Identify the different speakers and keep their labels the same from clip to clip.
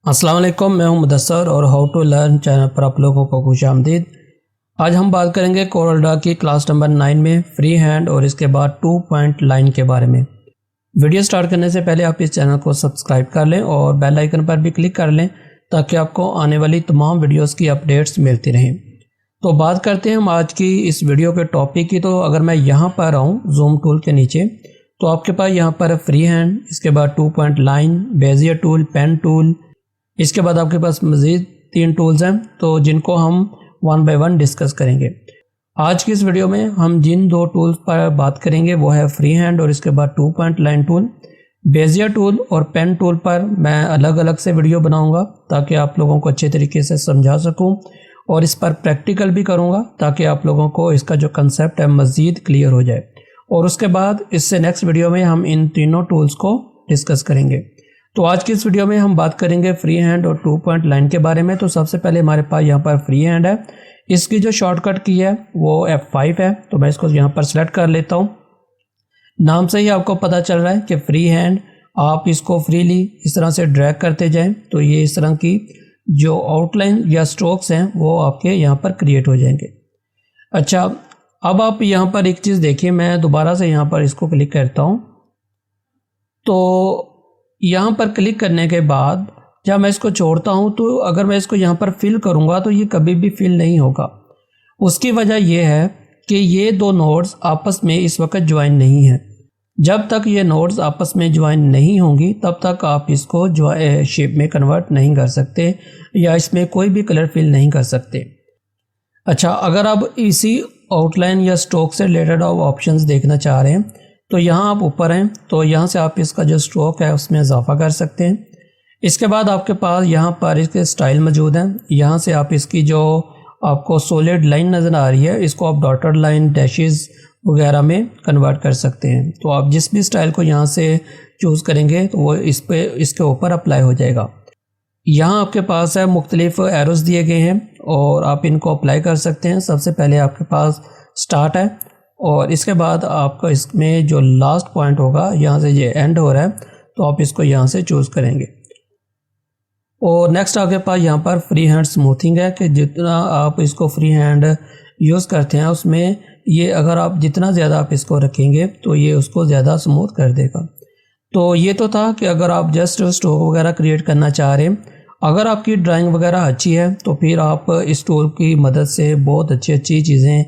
Speaker 1: अस्सलाम वालेकुम, मैं हूं मुदस्सर और हाउ टू लर्न चैनल पर आप लोगों को खुश आमदीद। आज हम बात करेंगे कोरल ड्रा की क्लास नंबर 9 में फ्री हैंड और इसके बाद 2 पॉइंट लाइन के बारे में। वीडियो स्टार्ट करने से पहले आप इस चैनल को सब्सक्राइब कर लें और बेल आइकन पर भी क्लिक कर लें ताकि आपको आने वाली तमाम वीडियोस की अपडेट्स मिलती रहें। तो बात करते हैं हम आज की इस वीडियो के टॉपिक की। तो अगर मैं यहाँ पर आऊँ जूम टूल के नीचे तो आपके पास यहाँ पर फ्री हैंड, इसके बाद 2 point line, Bezier tool, pen tool, इसके बाद आपके पास मज़ीद 3 टूल्स हैं तो जिनको हम वन बाय वन डिस्कस करेंगे। आज की इस वीडियो में हम जिन 2 टूल्स पर बात करेंगे वो है फ्री हैंड और इसके बाद 2 point line tool. Bezier tool और पेन टूल पर मैं अलग अलग से वीडियो बनाऊंगा ताकि आप लोगों को अच्छे तरीके से समझा सकूं और इस पर प्रैक्टिकल भी करूंगा ताकि आप लोगों को इसका जो कंसेप्ट है मज़ीद क्लियर हो जाए। और उसके बाद इससे नेक्स्ट वीडियो में हम इन तीनों टूल्स को डिस्कस करेंगे। तो आज की इस वीडियो में हम बात करेंगे फ्री हैंड और 2 पॉइंट लाइन के बारे में। तो सबसे पहले हमारे पास यहाँ पर फ्री हैंड है, इसकी जो शॉर्टकट की है वो F5 है। तो मैं इसको यहाँ पर सेलेक्ट कर लेता हूँ। नाम से ही आपको पता चल रहा है कि फ्री हैंड, आप इसको फ्रीली इस तरह से ड्रैग करते जाएं तो ये इस तरह की जो आउटलाइन या स्ट्रोक्स हैं वो आपके यहाँ पर क्रिएट हो जाएंगे। अच्छा, अब आप यहाँ पर एक चीज़ देखिए, मैं दोबारा से यहाँ पर इसको क्लिक करता हूँ। तो यहाँ पर क्लिक करने के बाद जब मैं इसको छोड़ता हूँ तो अगर मैं इसको यहाँ पर फिल करूँगा तो ये कभी भी फिल नहीं होगा। उसकी वजह यह है कि ये 2 नोड्स आपस में इस वक्त ज्वाइन नहीं है। जब तक ये नोड्स आपस में ज्वाइन नहीं होंगी तब तक आप इसको शेप में कन्वर्ट नहीं कर सकते या इसमें कोई भी कलर फिल नहीं कर सकते। अच्छा, अगर आप इसी आउटलाइन या स्ट्रोक से रिलेटेड आप ऑप्शंस देखना चाह रहे हैं तो यहाँ आप ऊपर हैं तो यहाँ से आप इसका जो स्ट्रोक है उसमें इजाफा कर सकते हैं। इसके बाद आपके पास यहाँ पर इसके स्टाइल मौजूद हैं। यहाँ से आप इसकी जो आपको सॉलिड लाइन नज़र आ रही है इसको आप डॉटेड लाइन, डैशेस वगैरह में कन्वर्ट कर सकते हैं। तो आप जिस भी स्टाइल को यहाँ से चूज़ करेंगे तो वो इसके ऊपर अप्लाई हो जाएगा। यहाँ आपके पास है मुख्तलिफ एरोस दिए गए हैं और आप इनको अप्लाई कर सकते हैं। सबसे पहले आपके पास स्टार्ट है और इसके बाद आपका इसमें जो लास्ट पॉइंट होगा यहाँ से ये एंड हो रहा है तो आप इसको यहाँ से चूज़ करेंगे। और नेक्स्ट आपके पास यहाँ पर फ्री हैंड स्मूथिंग है कि जितना आप इसको फ्री हैंड यूज़ करते हैं उसमें ये अगर आप जितना ज़्यादा आप इसको रखेंगे तो ये उसको ज़्यादा स्मूथ कर देगा। तो ये तो था कि अगर आप जस्ट स्ट्रोक वगैरह क्रिएट करना चाह रहे हैं। अगर आपकी ड्राइंग वगैरह अच्छी है तो फिर आप इस टूल की मदद से बहुत अच्छी चीज़ें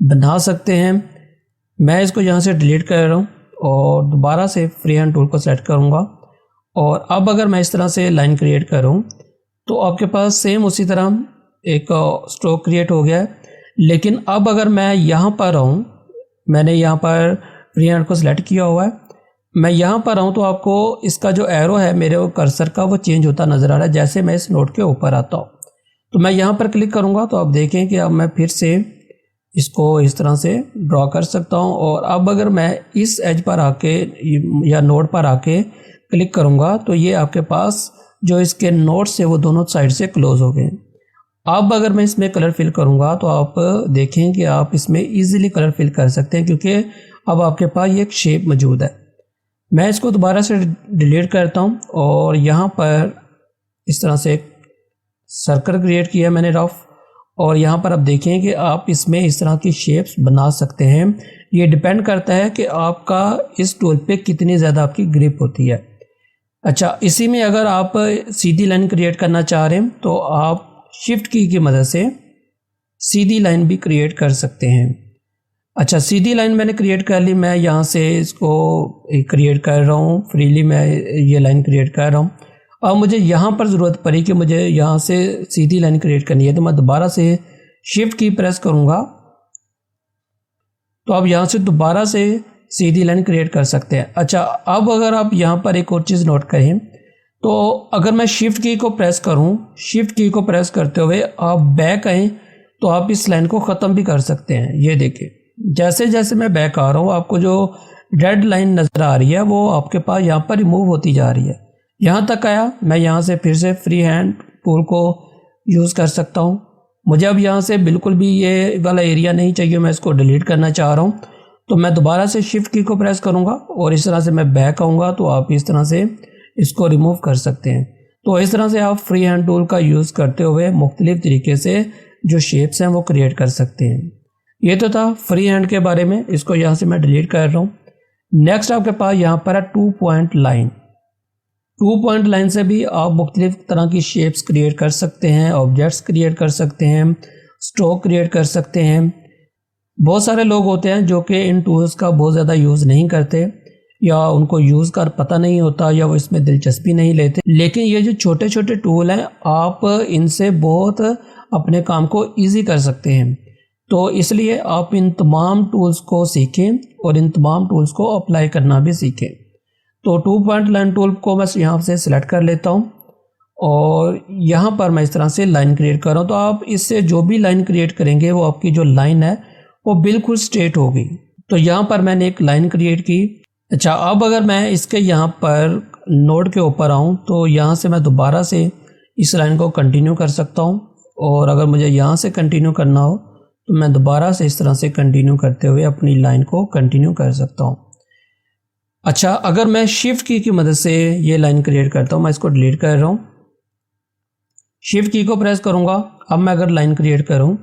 Speaker 1: बना सकते हैं। मैं इसको यहाँ से डिलीट कर रहा हूँ और दोबारा से फ्री हैंड टूल को सेलेक्ट करूँगा। और अब अगर मैं इस तरह से लाइन क्रिएट करूँ तो आपके पास सेम उसी तरह एक स्ट्रोक क्रिएट हो गया है। लेकिन अब अगर मैं यहाँ पर आऊँ, मैंने यहाँ पर फ्री हैंड को सिलेक्ट किया हुआ है, मैं यहाँ पर आऊँ तो आपको इसका जो एरो है मेरे कर्सर का वो चेंज होता नज़र आ रहा है। जैसे मैं इस नोट के ऊपर आता हूँ तो मैं यहाँ पर क्लिक करूँगा तो आप देखें कि अब मैं फिर से इसको इस तरह से ड्रॉ कर सकता हूँ। और अब अगर मैं इस एज पर आके या नोड पर आके क्लिक करूँगा तो ये आपके पास जो इसके नोड्स है वो दोनों साइड से क्लोज हो गए। अब अगर मैं इसमें कलर फिल करूँगा तो आप देखें कि आप इसमें इजीली कलर फिल कर सकते हैं क्योंकि अब आपके पास ये एक शेप मौजूद है। मैं इसको दोबारा से डिलीट करता हूँ और यहाँ पर इस तरह से एक सर्कल क्रिएट किया मैंने रफ। और यहाँ पर आप देखें कि आप इसमें इस तरह की शेप्स बना सकते हैं। ये डिपेंड करता है कि आपका इस टूल पे कितनी ज़्यादा आपकी ग्रिप होती है। अच्छा, इसी में अगर आप सीधी लाइन क्रिएट करना चाह रहे हैं तो आप शिफ्ट की मदद से सीधी लाइन भी क्रिएट कर सकते हैं। अच्छा, सीधी लाइन मैंने क्रिएट कर ली, मैं यहाँ से इसको क्रिएट कर रहा हूँ फ्रीली, मैं ये लाइन क्रिएट कर रहा हूँ। अब मुझे यहाँ पर ज़रूरत पड़ी कि मुझे यहाँ से सीधी लाइन क्रिएट करनी है तो मैं दोबारा से शिफ्ट की प्रेस करूँगा तो आप यहाँ से दोबारा से सीधी लाइन क्रिएट कर सकते हैं। अच्छा, अब अगर आप यहाँ पर एक और चीज़ नोट करें तो अगर मैं शिफ्ट की को प्रेस करूँ, शिफ्ट की को प्रेस करते हुए आप बैक आएँ तो आप इस लाइन को ख़त्म भी कर सकते हैं। ये देखिए, जैसे जैसे मैं बैक आ रहा हूँ आपको जो रेड लाइन नज़र आ रही है वो आपके पास यहाँ पर रिमूव होती जा रही है। यहाँ तक आया, मैं यहाँ से फिर से फ्री हैंड टूल को यूज़ कर सकता हूँ। मुझे अब यहाँ से बिल्कुल भी ये वाला एरिया नहीं चाहिए, मैं इसको डिलीट करना चाह रहा हूँ तो मैं दोबारा से शिफ्ट की को प्रेस करूँगा और इस तरह से मैं बैक आऊँगा तो आप इस तरह से इसको रिमूव कर सकते हैं। तो इस तरह से आप फ्री हैंड टूल का यूज़ करते हुए मुख्तलिफ तरीके से जो शेप्स हैं वो क्रिएट कर सकते हैं। ये तो था फ्री हैंड के बारे में, इसको यहाँ से मैं डिलीट कर रहा हूँ। नेक्स्ट आपके पास यहाँ पर है 2 पॉइंट लाइन। 2 पॉइंट लाइन से भी आप मुख्तलिफ तरह की शेप्स क्रिएट कर सकते हैं, ऑब्जेक्ट्स क्रिएट कर सकते हैं, स्ट्रोक क्रिएट कर सकते हैं। बहुत सारे लोग होते हैं जो कि इन टूल्स का बहुत ज़्यादा यूज़ नहीं करते, या उनको यूज़ कर पता नहीं होता, या वो इसमें दिलचस्पी नहीं लेते। लेकिन ये जो छोटे छोटे टूल हैं, आप इनसे बहुत अपने काम को ईजी कर सकते हैं। तो इसलिए आप इन तमाम टूल्स को सीखें और इन तमाम टूल्स को अप्लाई करना भी सीखें। तो 2 पॉइंट लाइन टूल को मैं यहाँ से सिलेक्ट कर लेता हूँ और यहाँ पर मैं इस तरह से लाइन क्रिएट कर रहा हूँ। तो आप इससे जो भी लाइन क्रिएट करेंगे वो आपकी जो लाइन है वो बिल्कुल स्ट्रेट होगी। तो यहाँ पर मैंने एक लाइन क्रिएट की। अच्छा, अब अगर मैं इसके यहाँ पर नोड के ऊपर आऊँ तो यहाँ से मैं दोबारा से इस लाइन को कंटिन्यू कर सकता हूँ, और अगर मुझे यहाँ से कंटिन्यू करना हो तो मैं दोबारा से इस तरह से कंटिन्यू करते हुए अपनी लाइन को कंटिन्यू कर सकता हूँ। अच्छा, अगर मैं शिफ्ट की मदद से ये लाइन क्रिएट करता हूँ, मैं इसको डिलीट कर रहा हूँ, शिफ्ट की को प्रेस करूँगा। अब मैं अगर लाइन क्रिएट करूँ,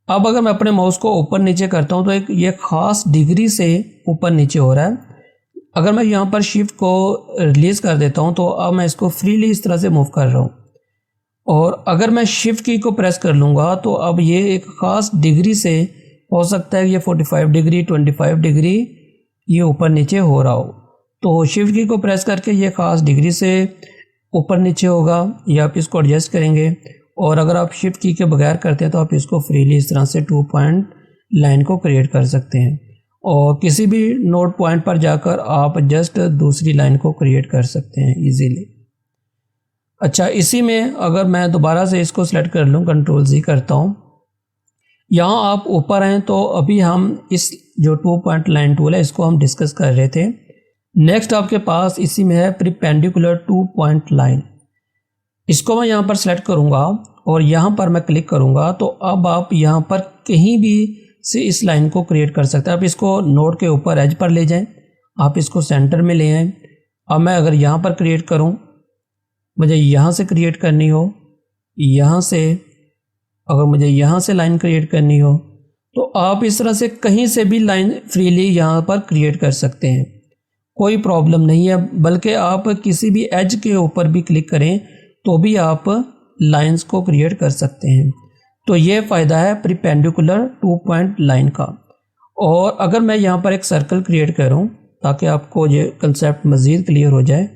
Speaker 1: अब अगर मैं अपने माउस को ऊपर नीचे करता हूँ तो एक ये ख़ास डिग्री से ऊपर नीचे हो रहा है। अगर मैं यहाँ पर शिफ्ट को रिलीज़ कर देता हूँ तो अब मैं इसको फ्रीली इस तरह से मूव कर रहा हूँ, और अगर मैं शिफ्ट की को प्रेस कर लूँगा तो अब ये एक ख़ास डिग्री से हो सकता है ये 45 डिग्री 25 डिग्री ये ऊपर नीचे हो रहा हो। तो शिफ्ट की को प्रेस करके ये ख़ास डिग्री से ऊपर नीचे होगा, या आप इसको एडजस्ट करेंगे। और अगर आप शिफ्ट की के बगैर करते हैं तो आप इसको फ्रीली इस तरह से 2 पॉइंट लाइन को क्रिएट कर सकते हैं, और किसी भी नोड पॉइंट पर जाकर आप जस्ट दूसरी लाइन को क्रिएट कर सकते हैं इजीली। अच्छा, इसी में अगर मैं दोबारा से इसको सेलेक्ट कर लूँ, कंट्रोल Z करता हूँ, यहाँ आप ऊपर हैं तो अभी हम इस जो 2 पॉइंट लाइन टूल है इसको हम डिस्कस कर रहे थे। नेक्स्ट आपके पास इसी में है परपेंडिकुलर 2 पॉइंट लाइन। इसको मैं यहाँ पर सेलेक्ट करूँगा और यहाँ पर मैं क्लिक करूँगा तो अब आप यहाँ पर कहीं भी से इस लाइन को क्रिएट कर सकते हैं। आप इसको नोड के ऊपर एज पर ले जाएं, आप इसको सेंटर में ले आएँ। अब मैं अगर यहाँ पर क्रिएट करूँ, मुझे यहाँ से क्रिएट करनी हो, यहाँ से अगर मुझे यहाँ से लाइन क्रिएट करनी हो तो आप इस तरह से कहीं से भी लाइन फ्रीली यहाँ पर क्रिएट कर सकते हैं, कोई प्रॉब्लम नहीं है। बल्कि आप किसी भी एज के ऊपर भी क्लिक करें तो भी आप लाइंस को क्रिएट कर सकते हैं। तो ये फ़ायदा है परपेंडिकुलर 2 पॉइंट लाइन का। और अगर मैं यहाँ पर एक सर्कल क्रिएट करूँ ताकि आपको ये कंसेप्ट मज़ीद क्लियर हो जाए,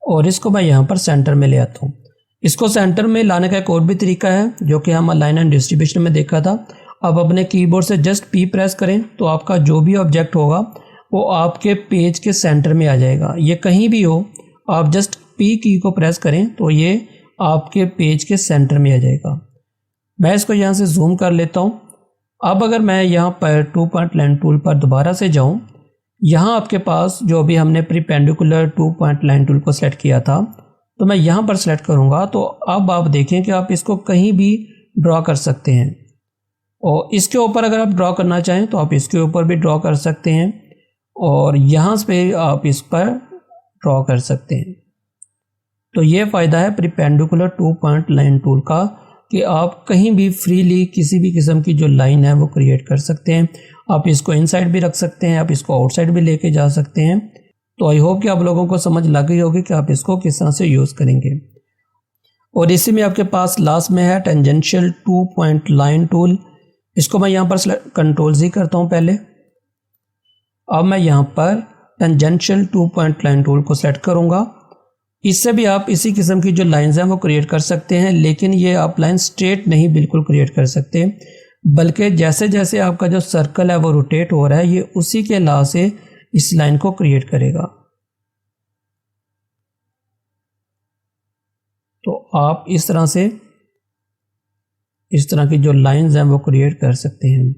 Speaker 1: और इसको मैं यहाँ पर सेंटर में ले आता हूँ। इसको सेंटर में लाने का एक और भी तरीका है जो कि हम अलाइन एंड डिस्ट्रीब्यूशन में देखा था। अब अपने कीबोर्ड से जस्ट P प्रेस करें तो आपका जो भी ऑब्जेक्ट होगा वो आपके पेज के सेंटर में आ जाएगा। ये कहीं भी हो, आप जस्ट P की को प्रेस करें तो ये आपके पेज के सेंटर में आ जाएगा। मैं इसको यहाँ से जूम कर लेता हूँ। अब अगर मैं यहाँ पर 2 पॉइंट लाइन टूल पर दोबारा से जाऊँ, यहाँ आपके पास जो अभी हमने परपेंडिकुलर 2 पॉइंट लाइन टूल को सेलेक्ट किया था, तो मैं यहाँ पर सेलेक्ट करूँगा तो अब आप देखें कि आप इसको कहीं भी ड्रॉ कर सकते हैं। और इसके ऊपर अगर आप ड्रॉ करना चाहें तो आप इसके ऊपर भी ड्रॉ कर सकते हैं, और यहाँ पे आप इस पर ड्रॉ कर सकते हैं। तो ये फ़ायदा है परपेंडिकुलर 2 पॉइंट लाइन टूल का कि आप कहीं भी फ्रीली किसी भी किस्म की जो लाइन है वो क्रिएट कर सकते हैं। आप इसको इनसाइड भी रख सकते हैं, आप इसको आउटसाइड भी लेके जा सकते हैं। तो आई होप कि आप लोगों को समझ लग गई होगी कि आप इसको किस तरह से यूज़ करेंगे। और इसी में आपके पास लास्ट में है टेंजेंशियल 2 पॉइंट लाइन टूल। इसको मैं यहाँ पर कंट्रोल Z करता हूँ पहले। अब मैं यहाँ पर टेंजेंशियल 2 पॉइंट लाइन टूल को सेलेक्ट करूँगा। इससे भी आप इसी किस्म की जो लाइंस हैं वो क्रिएट कर सकते हैं, लेकिन ये आप लाइन स्ट्रेट नहीं बिल्कुल क्रिएट कर सकते, बल्कि जैसे जैसे आपका जो सर्कल है वो रोटेट हो रहा है ये उसी के ला से इस लाइन को क्रिएट करेगा। तो आप इस तरह से इस तरह की जो लाइंस हैं वो क्रिएट कर सकते हैं।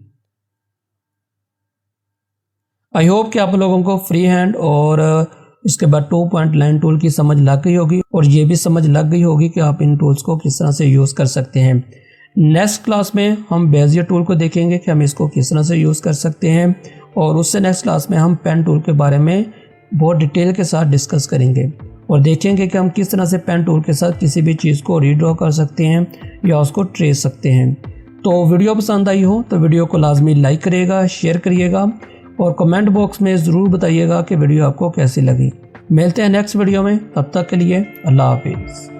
Speaker 1: आई होप कि आप लोगों को फ्री हैंड और इसके बाद 2 पॉइंट लाइन टूल की समझ लग गई होगी, और ये भी समझ लग गई होगी कि आप इन टूल्स को किस तरह से यूज़ कर सकते हैं। नेक्स्ट क्लास में हम बेजियर टूल को देखेंगे कि हम इसको किस तरह से यूज़ कर सकते हैं اور اس سے نیکسٹ کلاس میں ہم پین ٹول کے بارے میں بہت ڈیٹیل کے ساتھ ڈسکس کریں گے اور دیکھیں گے کہ ہم کس طرح سے پین ٹول کے ساتھ کسی بھی چیز کو ریڈرا کر سکتے ہیں یا اس کو ٹریس سکتے ہیں۔ تو ویڈیو پسند آئی ہو تو ویڈیو کو لازمی لائک کریے گا، شیئر کریے گا اور کمنٹ باکس میں ضرور بتائیے گا کہ ویڈیو آپ کو کیسی لگی۔ ملتے ہیں نیکسٹ ویڈیو میں، تب تک کے لیے اللہ حافظ۔